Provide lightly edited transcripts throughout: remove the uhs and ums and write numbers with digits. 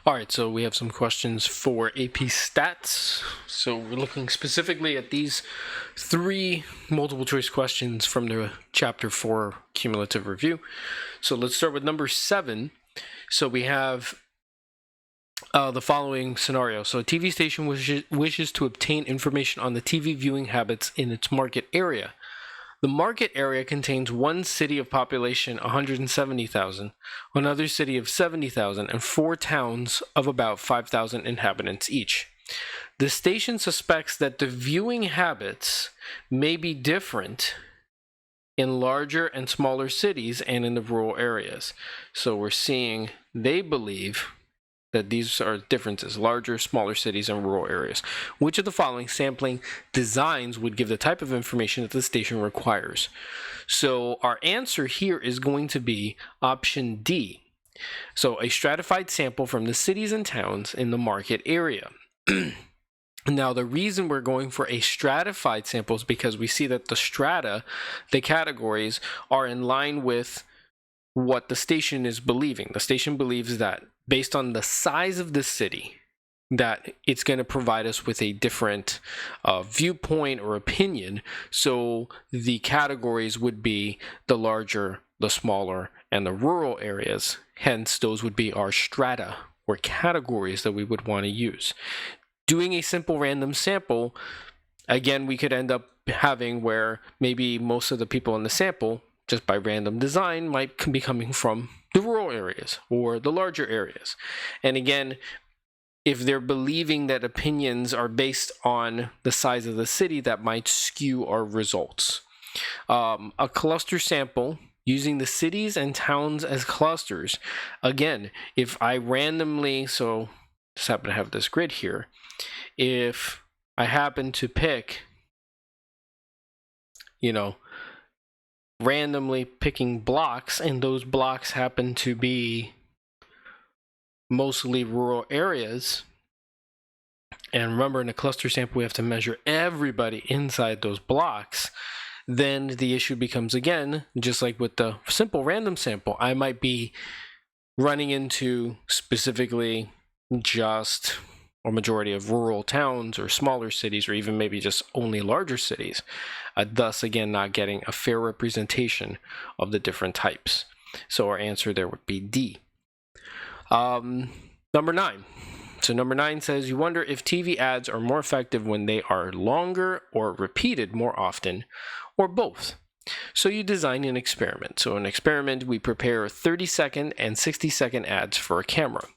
All right, so we have some questions for AP Stats. So we're looking specifically at these 3 multiple choice questions from the Chapter 4 cumulative review. So let's start with number 7. So we have the following scenario. So a TV station wishes to obtain information on the TV viewing habits in its market area. The market area contains one city of population 170,000, another city of 70,000, and 4 towns of about 5,000 inhabitants each. The station suspects that the viewing habits may be different in larger and smaller cities and in the rural areas. So we're seeing they believe that these are differences: larger, smaller cities, and rural areas. Which of the following sampling designs would give the type of information that the station requires? So our answer here is going to be option D. So a stratified sample from the cities and towns in the market area. Now, the reason we're going for a stratified sample is because we see that the strata, the categories, are in line with what the station is believing. The station believes that based on the size of the city, that it's going to provide us with a different viewpoint or opinion. So the categories would be the larger, the smaller, and the rural areas. Hence, those would be our strata or categories that we would want to use. Doing a simple random sample, again, we could end up having where maybe most of the people in the sample, just by random design, might be coming from the rural areas or the larger areas. And again, if they're believing that opinions are based on the size of the city, that might skew our results. A cluster sample using the cities and towns as clusters. Again, if I randomly, so just happen to have this grid here, if I happen to pick, randomly picking blocks, and those blocks happen to be mostly rural areas, and remember in a cluster sample we have to measure everybody inside those blocks, then the issue becomes, again, just like with the simple random sample, I might be running into specifically just a majority of rural towns or smaller cities, or even maybe just only larger cities, thus again not getting a fair representation of the different types. So our answer there would be D. Number 9. So number 9 says, you wonder if TV ads are more effective when they are longer or repeated more often, or both. So you design an experiment. So in an experiment, we prepare 30-second and 60-second ads for a camera.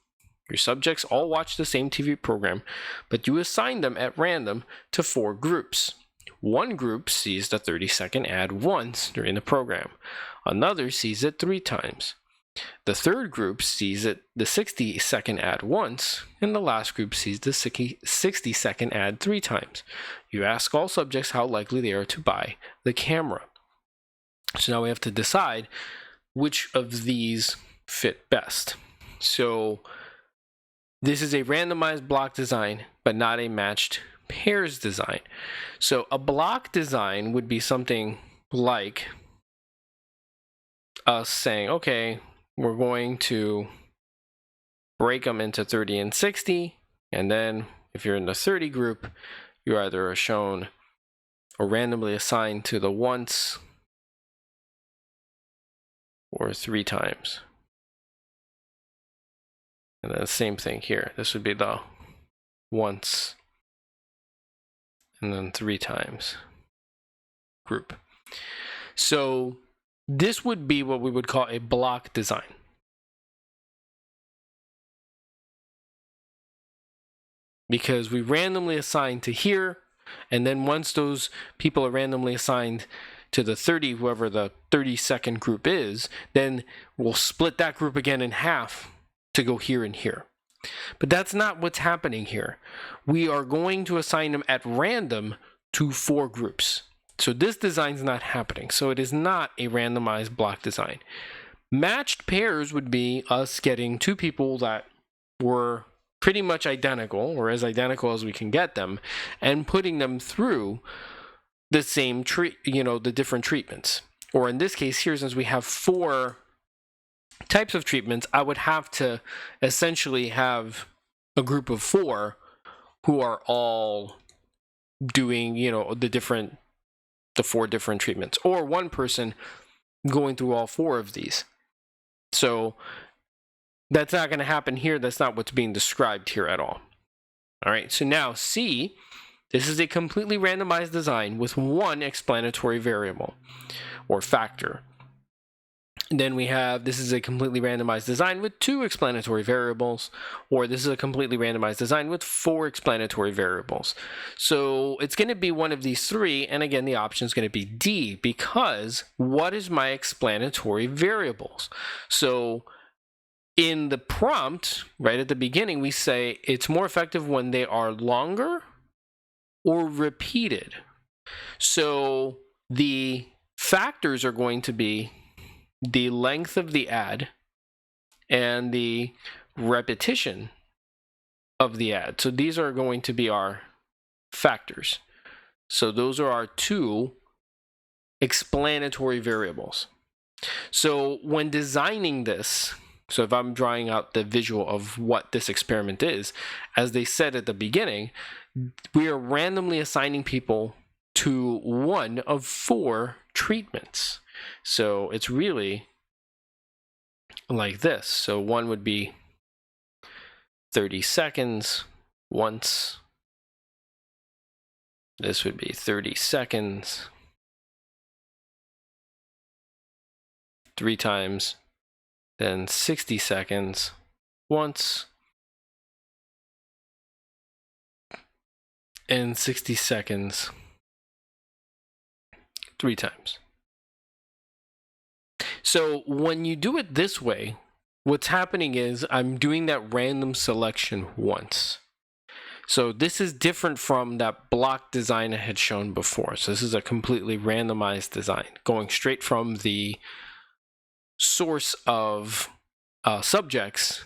Your subjects all watch the same TV program, but you assign them at random to 4 groups. One group sees the 30-second ad once during the program. Another sees it 3 times. The third group sees the 60-second ad once, and the last group sees the 60-second ad 3 times. You ask all subjects how likely they are to buy the camera. So now we have to decide which of these fit best. So this is a randomized block design, but not a matched pairs design. So a block design would be something like us saying, okay, we're going to break them into 30 and 60, and then if you're in the 30 group, you either are shown or randomly assigned to the once or 3 times. And then the same thing here. This would be the once and then 3 times group. So this would be what we would call a block design. Because we randomly assign to here, and then once those people are randomly assigned to the 30, whoever the 30-second group is, then we'll split that group again in half to go here and here. But that's not what's happening here. We are going to assign them at random to 4 groups. So this design is not happening. So it is not a randomized block design. Matched pairs would be us getting 2 people that were pretty much identical, or as identical as we can get them, and putting them through the same the different treatments. Or in this case here, since we have 4 types of treatments, I would have to essentially have a group of 4 who are all doing, the 4 different treatments, or one person going through all 4 of these. So that's not going to happen here. That's not what's being described here at all. All right, so now C, this is a completely randomized design with 1 explanatory variable or factor. And then we have, this is a completely randomized design with 2 explanatory variables, or this is a completely randomized design with 4 explanatory variables. So it's going to be one of these 3, and again, the option is going to be D, because what is my explanatory variables? So in the prompt, right at the beginning, we say it's more effective when they are longer or repeated. So the factors are going to be the length of the ad and the repetition of the ad. So these are going to be our factors. So those are our 2 explanatory variables. So when designing this, so if I'm drawing out the visual of what this experiment is, as they said at the beginning, we are randomly assigning people to one of 4 treatments. So it's really like this. So one would be 30 seconds once. This would be 30 seconds 3 times. Then 60 seconds once. And 60 seconds 3 times. So when you do it this way, what's happening is I'm doing that random selection once. So this is different from that block design I had shown before. So this is a completely randomized design, going straight from the source of subjects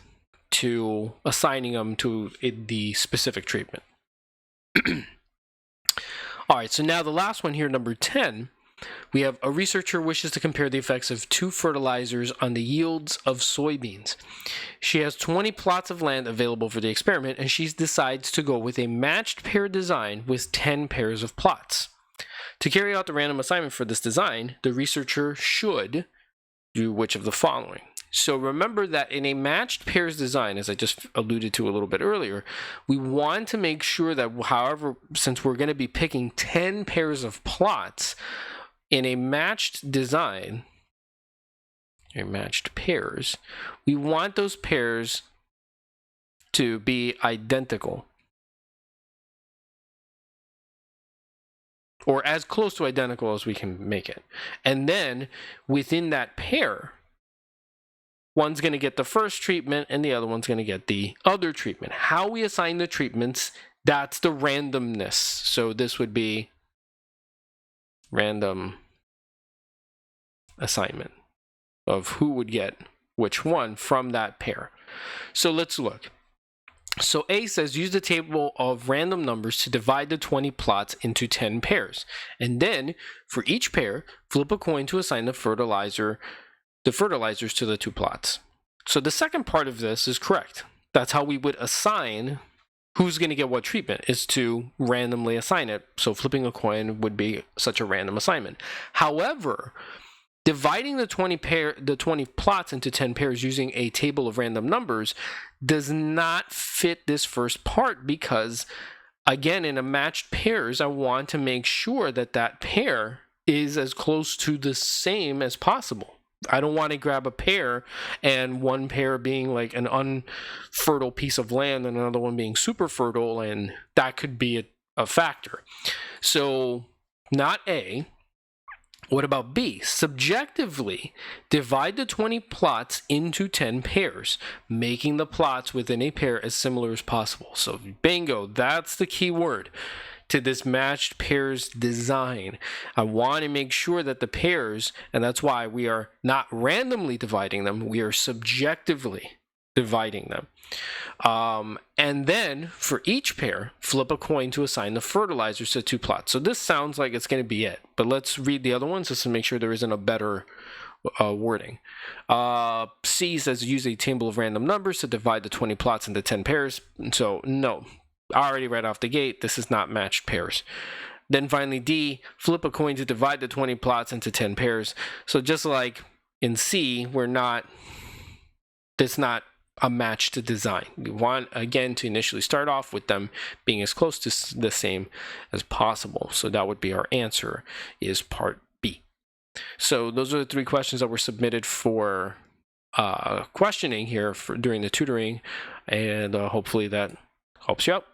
to assigning them to the specific treatment. All right, so now the last one here, number 10, we have a researcher wishes to compare the effects of 2 fertilizers on the yields of soybeans. She has 20 plots of land available for the experiment, and she decides to go with a matched pair design with 10 pairs of plots. To carry out the random assignment for this design, the researcher should do which of the following? So remember that in a matched pairs design, as I just alluded to a little bit earlier, we want to make sure that, however, since we're going to be picking 10 pairs of plots in a matched design, or matched pairs, we want those pairs to be identical, or as close to identical as we can make it. And then within that pair, one's going to get the first treatment and the other one's going to get the other treatment. How we assign the treatments, that's the randomness. So this would be random assignment of who would get which one from that pair. So let's look. So A says use the table of random numbers to divide the 20 plots into 10 pairs. And then for each pair, flip a coin to assign the fertilizers to the 2 plots. So the second part of this is correct. That's how we would assign who's going to get what treatment, is to randomly assign it. So flipping a coin would be such a random assignment. However, dividing the 20 plots into 10 pairs using a table of random numbers does not fit this first part, because again, in a matched pairs, I want to make sure that that pair is as close to the same as possible. I don't want to grab a pair and one pair being like an unfertile piece of land and another one being super fertile, and that could be a factor. So not A. What about B? Subjectively, divide the 20 plots into 10 pairs, making the plots within a pair as similar as possible. So bingo, that's the key word to this matched pairs design. I want to make sure that the pairs, and that's why we are not randomly dividing them, we are subjectively dividing them. And then for each pair, flip a coin to assign the fertilizers to 2 plots. So this sounds like it's going to be it, but let's read the other ones just to make sure there isn't a better wording. C says use a table of random numbers to divide the 20 plots into 10 pairs. So no, already right off the gate, this is not matched pairs. Then finally D, flip a coin to divide the 20 plots into 10 pairs. So just like in C, it's not a matched design. We want, again, to initially start off with them being as close to the same as possible. So that would be our answer, is part B. So those are the 3 questions that were submitted for questioning here during the tutoring, and hopefully that helps you out.